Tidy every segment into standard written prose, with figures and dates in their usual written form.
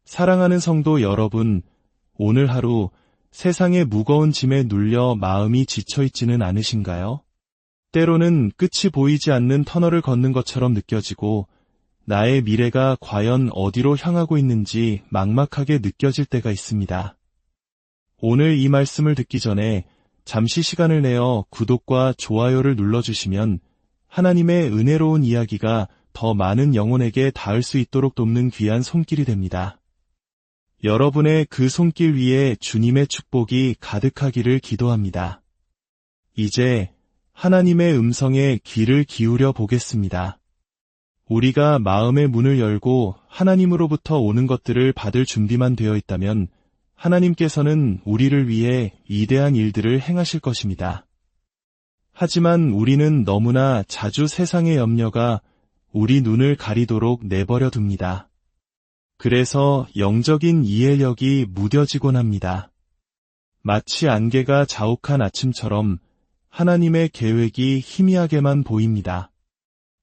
사랑하는 성도 여러분, 오늘 하루 세상의 무거운 짐에 눌려 마음이 지쳐있지는 않으신가요? 때로는 끝이 보이지 않는 터널을 걷는 것처럼 느껴지고 나의 미래가 과연 어디로 향하고 있는지 막막하게 느껴질 때가 있습니다. 오늘 이 말씀을 듣기 전에 잠시 시간을 내어 구독과 좋아요를 눌러주시면 하나님의 은혜로운 이야기가 더 많은 영혼에게 닿을 수 있도록 돕는 귀한 손길이 됩니다. 여러분의 그 손길 위에 주님의 축복이 가득하기를 기도합니다. 이제 하나님의 음성에 귀를 기울여 보겠습니다. 우리가 마음의 문을 열고 하나님으로부터 오는 것들을 받을 준비만 되어 있다면 하나님께서는 우리를 위해 위대한 일들을 행하실 것입니다. 하지만 우리는 너무나 자주 세상의 염려가 우리 눈을 가리도록 내버려 둡니다. 그래서 영적인 이해력이 무뎌지곤 합니다. 마치 안개가 자욱한 아침처럼 하나님의 계획이 희미하게만 보입니다.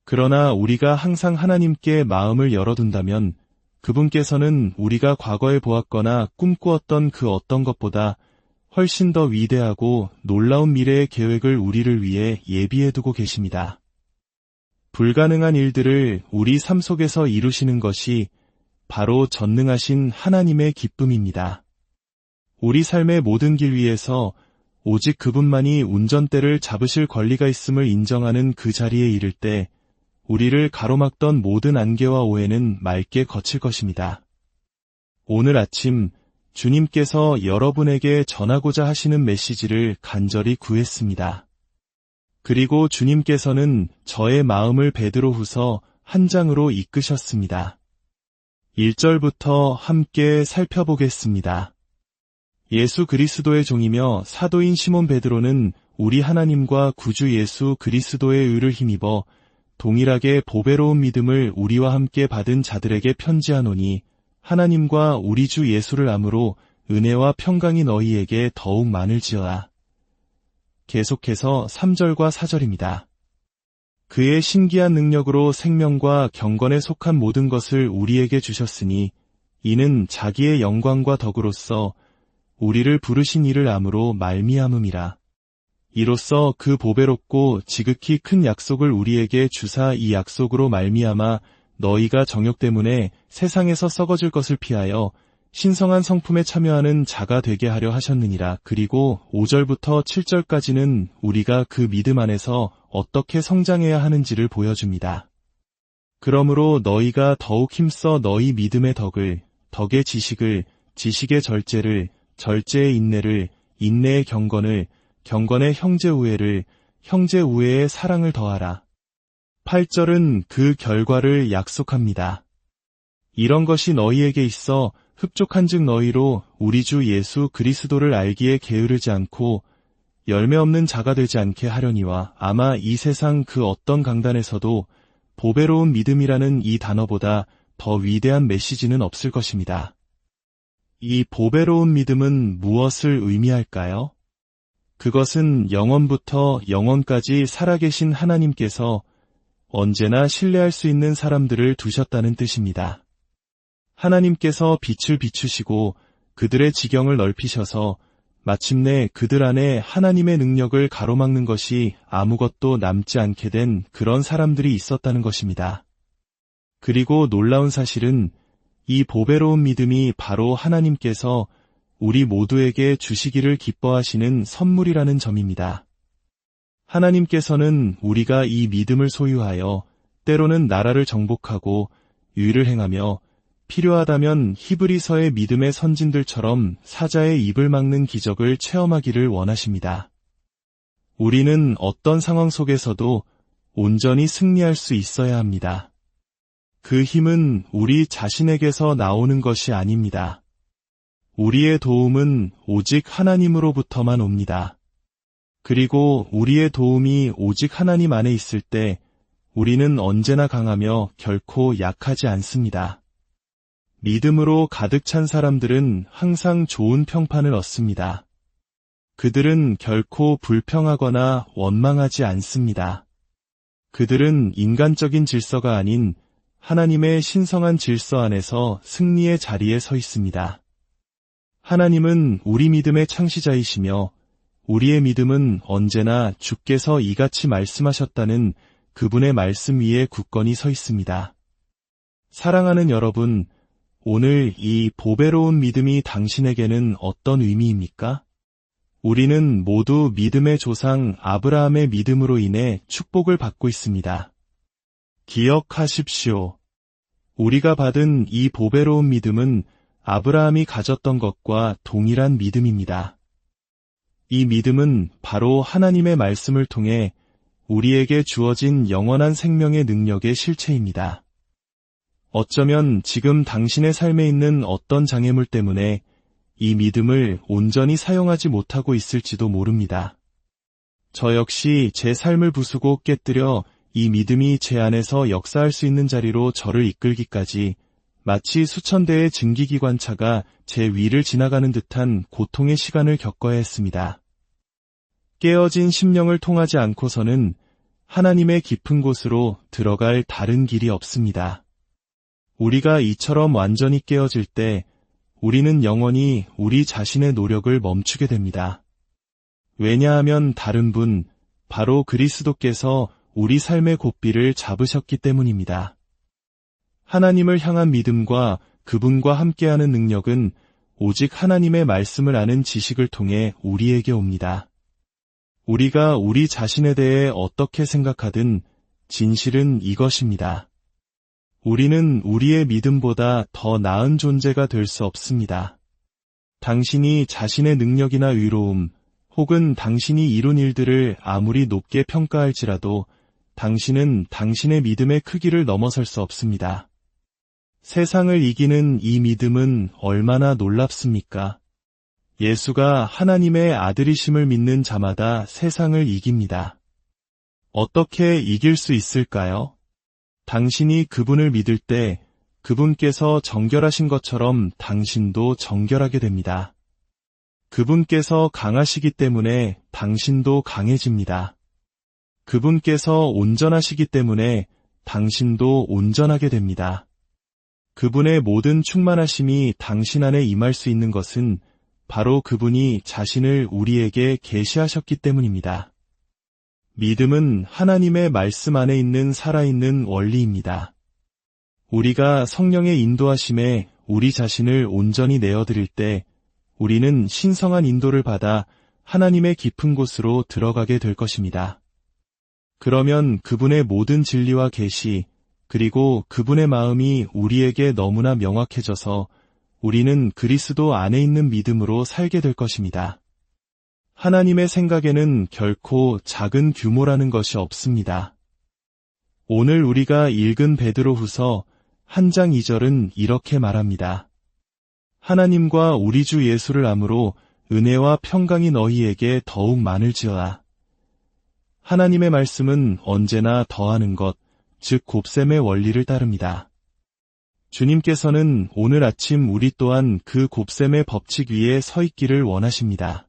그러나 우리가 항상 하나님께 마음을 열어둔다면 그분께서는 우리가 과거에 보았거나 꿈꾸었던 그 어떤 것보다 훨씬 더 위대하고 놀라운 미래의 계획을 우리를 위해 예비해두고 계십니다. 불가능한 일들을 우리 삶 속에서 이루시는 것이 바로 전능하신 하나님의 기쁨입니다. 우리 삶의 모든 길 위에서 오직 그분만이 운전대를 잡으실 권리가 있음을 인정하는 그 자리에 이를 때 우리를 가로막던 모든 안개와 오해는 맑게 거칠 것입니다. 오늘 아침 주님께서 여러분에게 전하고자 하시는 메시지를 간절히 구했습니다. 그리고 주님께서는 저의 마음을 베드로후서 한 장으로 이끄셨습니다. 1절부터 함께 살펴보겠습니다. 예수 그리스도의 종이며 사도인 시몬 베드로는 우리 하나님과 구주 예수 그리스도의 의를 힘입어 동일하게 보배로운 믿음을 우리와 함께 받은 자들에게 편지하노니 하나님과 우리 주 예수를 암으로 은혜와 평강이 너희에게 더욱 많을지어다. 계속해서 3절과 4절입니다. 그의 신기한 능력으로 생명과 경건에 속한 모든 것을 우리에게 주셨으니 이는 자기의 영광과 덕으로서 우리를 부르신 이를 암으로 말미암음이라. 이로써 그 보배롭고 지극히 큰 약속을 우리에게 주사 이 약속으로 말미암아 너희가 정욕 때문에 세상에서 썩어질 것을 피하여 신성한 성품에 참여하는 자가 되게 하려 하셨느니라. 그리고 5절부터 7절까지는 우리가 그 믿음 안에서 어떻게 성장해야 하는지를 보여줍니다. 그러므로 너희가 더욱 힘써 너희 믿음의 덕을, 덕의 지식을, 지식의 절제를, 절제의 인내를, 인내의 경건을, 경건의 형제 우애를, 형제 우애의 사랑을 더하라. 8절은 그 결과를 약속합니다. 이런 것이 너희에게 있어 흡족한즉 너희로 우리 주 예수 그리스도를 알기에 게으르지 않고 열매 없는 자가 되지 않게 하려니와 아마 이 세상 그 어떤 강단에서도 보배로운 믿음이라는 이 단어보다 더 위대한 메시지는 없을 것입니다. 이 보배로운 믿음은 무엇을 의미할까요? 그것은 영원부터 영원까지 살아계신 하나님께서 언제나 신뢰할 수 있는 사람들을 두셨다는 뜻입니다. 하나님께서 빛을 비추시고 그들의 지경을 넓히셔서 마침내 그들 안에 하나님의 능력을 가로막는 것이 아무것도 남지 않게 된 그런 사람들이 있었다는 것입니다. 그리고 놀라운 사실은 이 보배로운 믿음이 바로 하나님께서 우리 모두에게 주시기를 기뻐하시는 선물이라는 점입니다. 하나님께서는 우리가 이 믿음을 소유하여 때로는 나라를 정복하고 의를 행하며 필요하다면 히브리서의 믿음의 선진들처럼 사자의 입을 막는 기적을 체험하기를 원하십니다. 우리는 어떤 상황 속에서도 온전히 승리할 수 있어야 합니다. 그 힘은 우리 자신에게서 나오는 것이 아닙니다. 우리의 도움은 오직 하나님으로부터만 옵니다. 그리고 우리의 도움이 오직 하나님 안에 있을 때 우리는 언제나 강하며 결코 약하지 않습니다. 믿음으로 가득 찬 사람들은 항상 좋은 평판을 얻습니다. 그들은 결코 불평하거나 원망하지 않습니다. 그들은 인간적인 질서가 아닌 하나님의 신성한 질서 안에서 승리의 자리에 서 있습니다. 하나님은 우리 믿음의 창시자이시며 우리의 믿음은 언제나 주께서 이같이 말씀하셨다는 그분의 말씀 위에 굳건히 서 있습니다. 사랑하는 여러분, 오늘 이 보배로운 믿음이 당신에게는 어떤 의미입니까? 우리는 모두 믿음의 조상 아브라함의 믿음으로 인해 축복을 받고 있습니다. 기억하십시오. 우리가 받은 이 보배로운 믿음은 아브라함이 가졌던 것과 동일한 믿음입니다. 이 믿음은 바로 하나님의 말씀을 통해 우리에게 주어진 영원한 생명의 능력의 실체입니다. 어쩌면 지금 당신의 삶에 있는 어떤 장애물 때문에 이 믿음을 온전히 사용하지 못하고 있을지도 모릅니다. 저 역시 제 삶을 부수고 깨뜨려 이 믿음이 제 안에서 역사할 수 있는 자리로 저를 이끌기까지 마치 수천 대의 증기기관차가 제 위를 지나가는 듯한 고통의 시간을 겪어야 했습니다. 깨어진 심령을 통하지 않고서는 하나님의 깊은 곳으로 들어갈 다른 길이 없습니다. 우리가 이처럼 완전히 깨어질 때 우리는 영원히 우리 자신의 노력을 멈추게 됩니다. 왜냐하면 다른 분, 바로 그리스도께서 우리 삶의 고삐를 잡으셨기 때문입니다. 하나님을 향한 믿음과 그분과 함께하는 능력은 오직 하나님의 말씀을 아는 지식을 통해 우리에게 옵니다. 우리가 우리 자신에 대해 어떻게 생각하든 진실은 이것입니다. 우리는 우리의 믿음보다 더 나은 존재가 될 수 없습니다. 당신이 자신의 능력이나 의로움, 혹은 당신이 이룬 일들을 아무리 높게 평가할지라도 당신은 당신의 믿음의 크기를 넘어설 수 없습니다. 세상을 이기는 이 믿음은 얼마나 놀랍습니까? 예수가 하나님의 아들이심을 믿는 자마다 세상을 이깁니다. 어떻게 이길 수 있을까요? 당신이 그분을 믿을 때 그분께서 정결하신 것처럼 당신도 정결하게 됩니다. 그분께서 강하시기 때문에 당신도 강해집니다. 그분께서 온전하시기 때문에 당신도 온전하게 됩니다. 그분의 모든 충만하심이 당신 안에 임할 수 있는 것은 바로 그분이 자신을 우리에게 계시하셨기 때문입니다. 믿음은 하나님의 말씀 안에 있는 살아있는 원리입니다. 우리가 성령의 인도하심에 우리 자신을 온전히 내어드릴 때 우리는 신성한 인도를 받아 하나님의 깊은 곳으로 들어가게 될 것입니다. 그러면 그분의 모든 진리와 계시, 그리고 그분의 마음이 우리에게 너무나 명확해져서 우리는 그리스도 안에 있는 믿음으로 살게 될 것입니다. 하나님의 생각에는 결코 작은 규모라는 것이 없습니다. 오늘 우리가 읽은 베드로후서 1장 2절은 이렇게 말합니다. 하나님과 우리 주 예수를 암으로 은혜와 평강이 너희에게 더욱 많을지어다. 하나님의 말씀은 언제나 더하는 것, 즉 곱셈의 원리를 따릅니다. 주님께서는 오늘 아침 우리 또한 그 곱셈의 법칙 위에 서 있기를 원하십니다.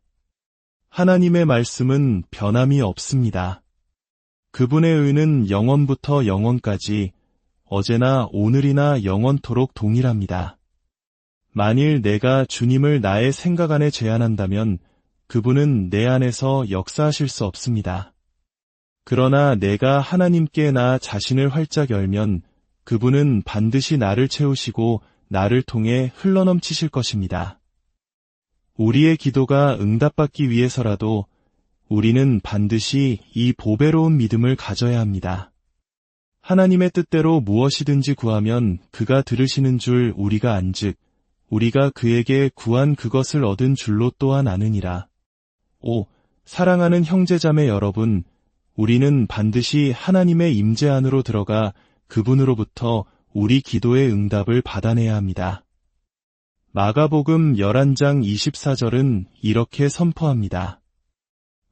하나님의 말씀은 변함이 없습니다. 그분의 의는 영원부터 영원까지 어제나 오늘이나 영원토록 동일합니다. 만일 내가 주님을 나의 생각 안에 제한한다면 그분은 내 안에서 역사하실 수 없습니다. 그러나 내가 하나님께 나 자신을 활짝 열면 그분은 반드시 나를 채우시고 나를 통해 흘러넘치실 것입니다. 우리의 기도가 응답받기 위해서라도 우리는 반드시 이 보배로운 믿음을 가져야 합니다. 하나님의 뜻대로 무엇이든지 구하면 그가 들으시는 줄 우리가 안즉 우리가 그에게 구한 그것을 얻은 줄로 또한 아느니라. 사랑하는 형제자매 여러분, 우리는 반드시 하나님의 임재 안으로 들어가 그분으로부터 우리 기도의 응답을 받아내야 합니다. 마가복음 11장 24절은 이렇게 선포합니다.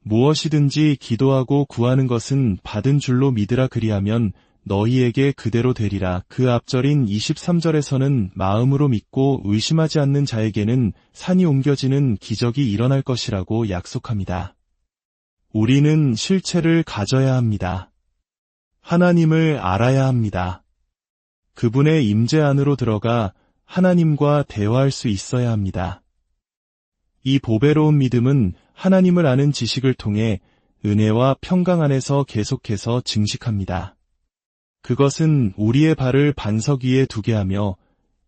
무엇이든지 기도하고 구하는 것은 받은 줄로 믿으라 그리하면 너희에게 그대로 되리라. 그 앞절인 23절에서는 마음으로 믿고 의심하지 않는 자에게는 산이 옮겨지는 기적이 일어날 것이라고 약속합니다. 우리는 실체를 가져야 합니다. 하나님을 알아야 합니다. 그분의 임재 안으로 들어가 하나님과 대화할 수 있어야 합니다. 이 보배로운 믿음은 하나님을 아는 지식을 통해 은혜와 평강 안에서 계속해서 증식합니다. 그것은 우리의 발을 반석 위에 두게 하며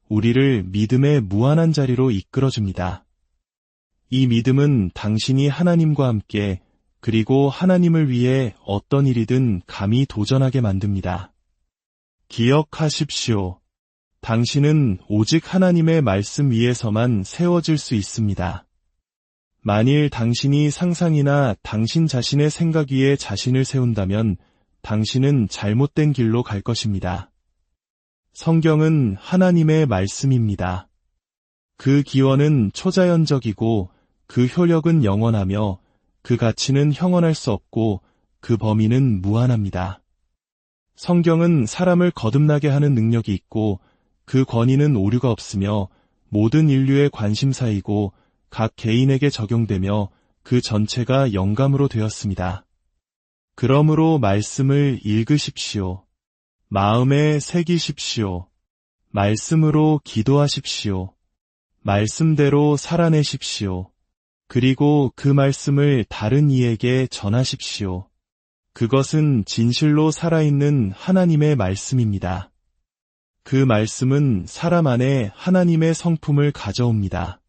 우리를 믿음의 무한한 자리로 이끌어줍니다. 이 믿음은 당신이 하나님과 함께 그리고 하나님을 위해 어떤 일이든 감히 도전하게 만듭니다. 기억하십시오. 당신은 오직 하나님의 말씀 위에서만 세워질 수 있습니다. 만일 당신이 상상이나 당신 자신의 생각 위에 자신을 세운다면 당신은 잘못된 길로 갈 것입니다. 성경은 하나님의 말씀입니다. 그 기원은 초자연적이고 그 효력은 영원하며 그 가치는 형언할 수 없고 그 범위는 무한합니다. 성경은 사람을 거듭나게 하는 능력이 있고 그 권위는 오류가 없으며 모든 인류의 관심사이고 각 개인에게 적용되며 그 전체가 영감으로 되었습니다. 그러므로 말씀을 읽으십시오. 마음에 새기십시오. 말씀으로 기도하십시오. 말씀대로 살아내십시오. 그리고 그 말씀을 다른 이에게 전하십시오. 그것은 진실로 살아있는 하나님의 말씀입니다. 그 말씀은 사람 안에 하나님의 성품을 가져옵니다.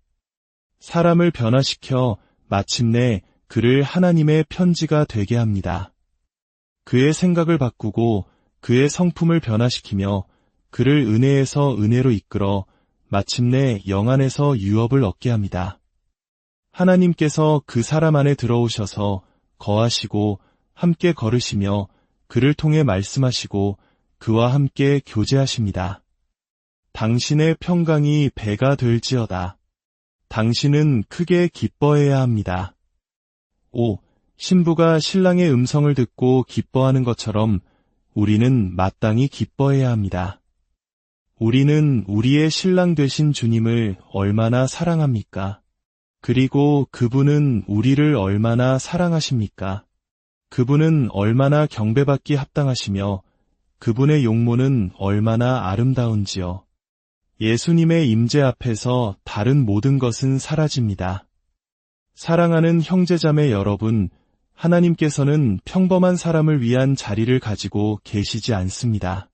사람을 변화시켜 마침내 그를 하나님의 편지가 되게 합니다. 그의 생각을 바꾸고 그의 성품을 변화시키며 그를 은혜에서 은혜로 이끌어 마침내 영 안에서 유업을 얻게 합니다. 하나님께서 그 사람 안에 들어오셔서 거하시고 함께 걸으시며 그를 통해 말씀하시고 그와 함께 교제하십니다. 당신의 평강이 배가 될지어다. 당신은 크게 기뻐해야 합니다. 5. 신부가 신랑의 음성을 듣고 기뻐하는 것처럼 우리는 마땅히 기뻐해야 합니다. 우리는 우리의 신랑 되신 주님을 얼마나 사랑합니까? 그리고 그분은 우리를 얼마나 사랑하십니까? 그분은 얼마나 경배받기 합당하시며 그분의 용모는 얼마나 아름다운지요. 예수님의 임재 앞에서 다른 모든 것은 사라집니다. 사랑하는 형제자매 여러분, 하나님께서는 평범한 사람을 위한 자리를 가지고 계시지 않습니다.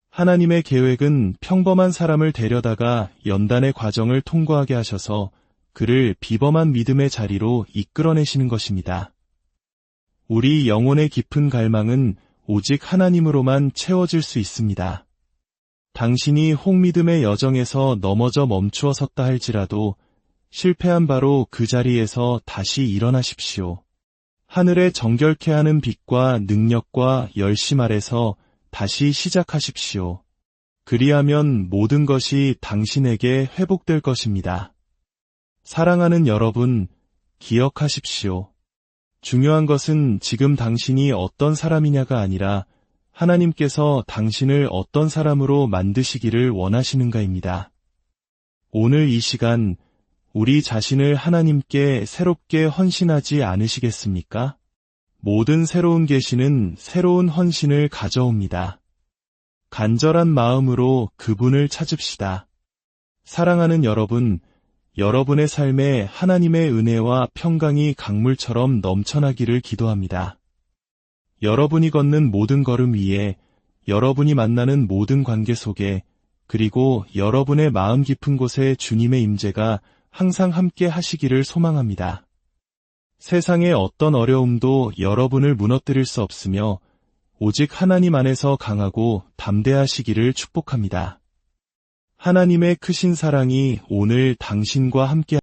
하나님의 계획은 평범한 사람을 데려다가 연단의 과정을 통과하게 하셔서 그를 비범한 믿음의 자리로 이끌어내시는 것입니다. 우리 영혼의 깊은 갈망은 오직 하나님으로만 채워질 수 있습니다. 당신이 혹믿음의 여정에서 넘어져 멈추어 섰다 할지라도 실패한 바로 그 자리에서 다시 일어나십시오. 하늘에 정결케 하는 빛과 능력과 열심 아래서 다시 시작하십시오. 그리하면 모든 것이 당신에게 회복될 것입니다. 사랑하는 여러분, 기억하십시오. 중요한 것은 지금 당신이 어떤 사람이냐가 아니라 하나님께서 당신을 어떤 사람으로 만드시기를 원하시는가입니다. 오늘 이 시간 우리 자신을 하나님께 새롭게 헌신하지 않으시겠습니까? 모든 새로운 계시는 새로운 헌신을 가져옵니다. 간절한 마음으로 그분을 찾읍시다. 사랑하는 여러분, 여러분의 삶에 하나님의 은혜와 평강이 강물처럼 넘쳐나기를 기도합니다. 여러분이 걷는 모든 걸음 위에, 여러분이 만나는 모든 관계 속에, 그리고 여러분의 마음 깊은 곳에 주님의 임재가 항상 함께 하시기를 소망합니다. 세상의 어떤 어려움도 여러분을 무너뜨릴 수 없으며 오직 하나님 안에서 강하고 담대하시기를 축복합니다. 하나님의 크신 사랑이 오늘 당신과 함께